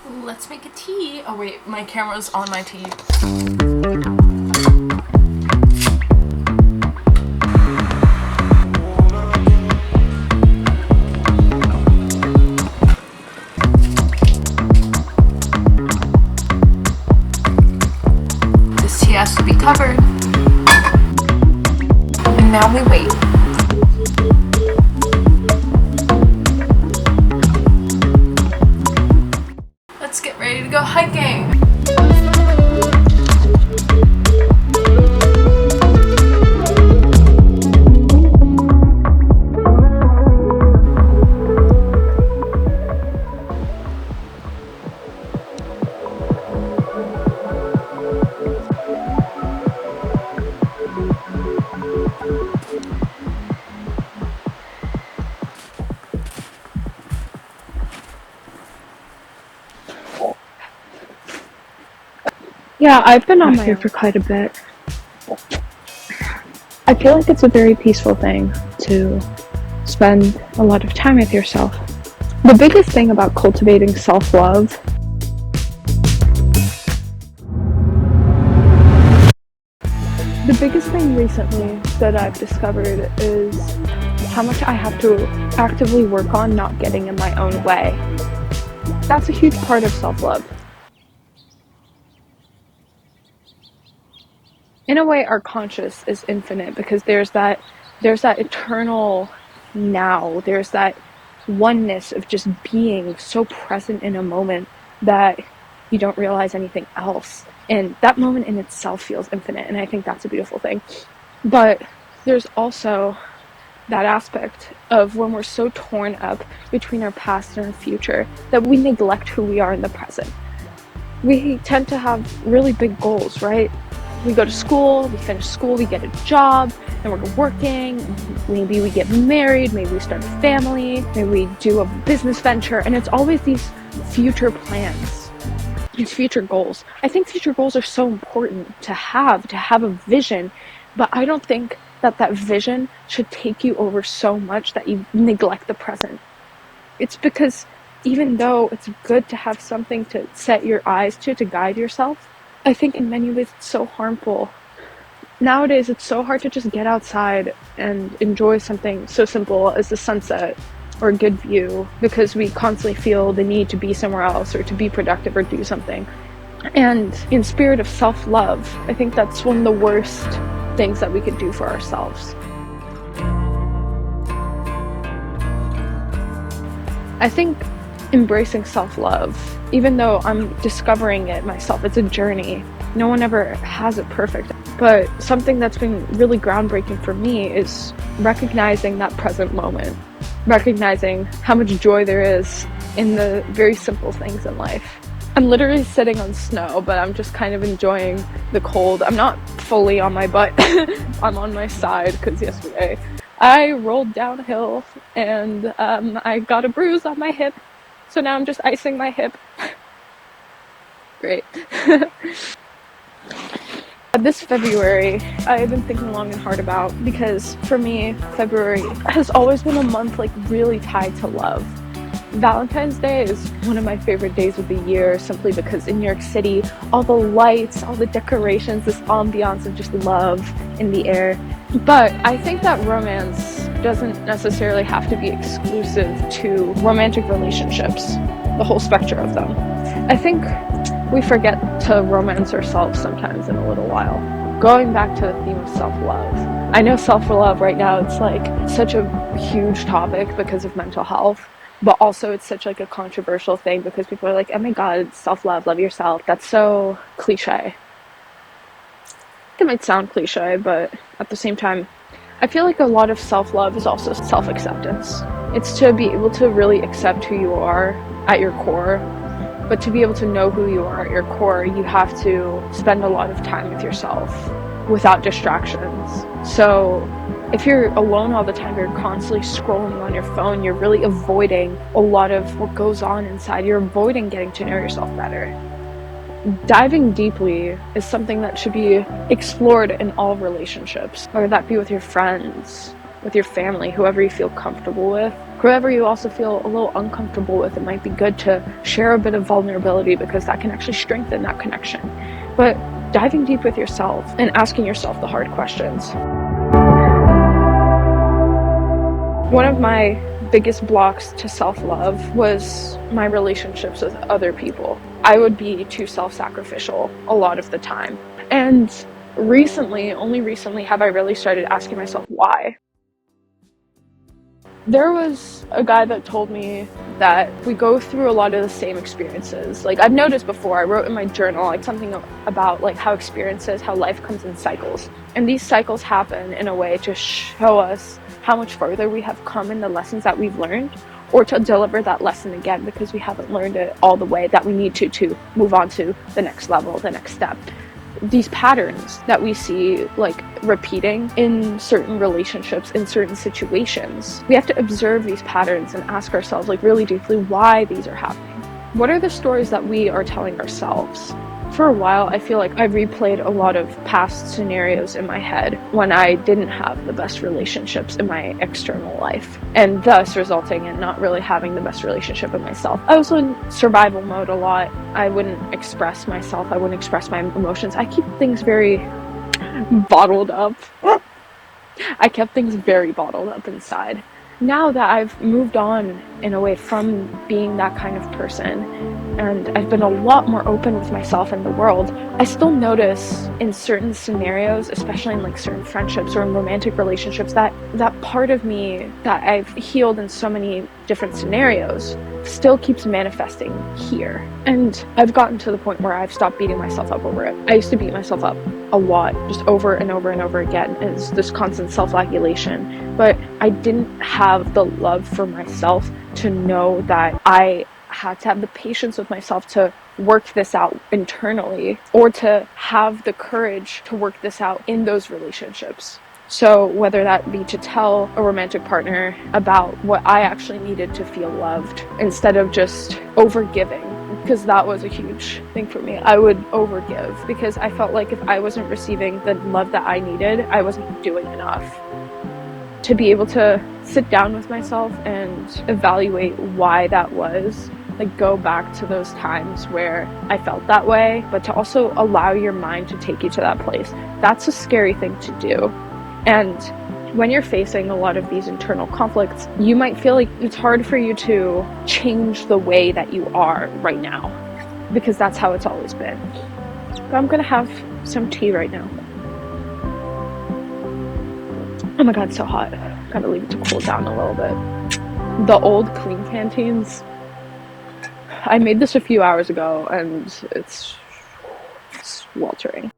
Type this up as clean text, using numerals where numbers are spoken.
Let's make a tea. Oh wait, my camera's on my tea. This tea has to be covered. And now we wait. Let's get ready to go hiking. Yeah, I've been on my own for quite a bit. I feel like it's a very peaceful thing to spend a lot of time with yourself. The biggest thing about cultivating self-love the biggest thing recently that I've discovered is how much I have to actively work on not getting in my own way. That's a huge part of self-love. In a way, our conscious is infinite because there's that eternal now. There's that oneness of just being so present in a moment that you don't realize anything else. And that moment in itself feels infinite, and I think that's a beautiful thing. But there's also that aspect of when we're so torn up between our past and our future that we neglect who we are in the present. We tend to have really big goals, right? We go to school, we finish school, we get a job, and we're working, maybe we get married, maybe we start a family, maybe we do a business venture, and it's always these future plans, these future goals. I think future goals are so important to have a vision, but I don't think that vision should take you over so much that you neglect the present. It's because even though it's good to have something to set your eyes to guide yourself, I think in many ways it's so harmful. Nowadays it's so hard to just get outside and enjoy something so simple as the sunset or a good view because we constantly feel the need to be somewhere else or to be productive or do something. And in spirit of self-love, I think that's one of the worst things that we could do for ourselves. I think embracing self-love, even though I'm discovering it myself, it's a journey. No one ever has it perfect. But something that's been really groundbreaking for me is recognizing that present moment. Recognizing how much joy there is in the very simple things in life. I'm literally sitting on snow, but I'm just kind of enjoying the cold. I'm not fully on my butt. I'm on my side because yesterday I rolled downhill and I got a bruise on my hip. So now I'm just icing my hip. Great. This February, I've been thinking long and hard about because for me, February has always been a month like really tied to love. Valentine's Day is one of my favorite days of the year simply because in New York City, all the lights, all the decorations, this ambiance of just love in the air. But I think that romance doesn't necessarily have to be exclusive to romantic relationships, the whole spectrum of them. I think we forget to romance ourselves sometimes in a little while. Going back to the theme of self-love. I know self-love right now, it's like such a huge topic because of mental health, but also it's such like a controversial thing because people are like, oh my god, self-love, love yourself. That's so cliche. It might sound cliche, but at the same time, I feel like a lot of self-love is also self-acceptance. It's to be able to really accept who you are at your core, but to be able to know who you are at your core, you have to spend a lot of time with yourself without distractions. So if you're alone all the time, you're constantly scrolling on your phone, you're really avoiding a lot of what goes on inside. You're avoiding getting to know yourself better. Diving deeply is something that should be explored in all relationships, whether that be with your friends, with your family, whoever you feel comfortable with. Of Whoever you also feel a little uncomfortable with, it might be good to share a bit of vulnerability because that can actually strengthen that connection. But diving deep with yourself and asking yourself the hard questions. One of my biggest blocks to self-love was my relationships with other people. I would be too self-sacrificial a lot of the time. And only recently have I really started asking myself why. There was a guy that told me that we go through a lot of the same experiences. Like, I've noticed before, I wrote in my journal like something about like how life comes in cycles. And these cycles happen in a way to show us how much further we have come in the lessons that we've learned, or to deliver that lesson again because we haven't learned it all the way that we need to move on to the next level, the next step. These patterns that we see like repeating in certain relationships, in certain situations, we have to observe these patterns and ask ourselves like really deeply why these are happening. What are the stories that we are telling ourselves? For a while, I feel like I replayed a lot of past scenarios in my head when I didn't have the best relationships in my external life, and thus resulting in not really having the best relationship with myself. I was in survival mode a lot. I wouldn't express myself. I wouldn't express my emotions. I keep things very bottled up. I kept things very bottled up inside. Now that I've moved on in a way from being that kind of person, and I've been a lot more open with myself and the world, I still notice in certain scenarios, especially in like certain friendships or in romantic relationships, that part of me that I've healed in so many different scenarios still keeps manifesting here. And I've gotten to the point where I've stopped beating myself up over it. I used to beat myself up a lot, just over and over and over again. It's this constant self-flagellation. But I didn't have the love for myself to know that I had to have the patience with myself to work this out internally, or to have the courage to work this out in those relationships. So whether that be to tell a romantic partner about what I actually needed to feel loved, instead of just overgiving, because that was a huge thing for me. I would overgive because I felt like if I wasn't receiving the love that I needed, I wasn't doing enough. To be able to sit down with myself and evaluate why that was, like go back to those times where I felt that way, but to also allow your mind to take you to that place. That's a scary thing to do. And when you're facing a lot of these internal conflicts, you might feel like it's hard for you to change the way that you are right now, because that's how it's always been. But I'm gonna have some tea right now. Oh my god, it's so hot. Gotta leave it to cool down a little bit. The old clean canteens, I made this a few hours ago and it's sweltering.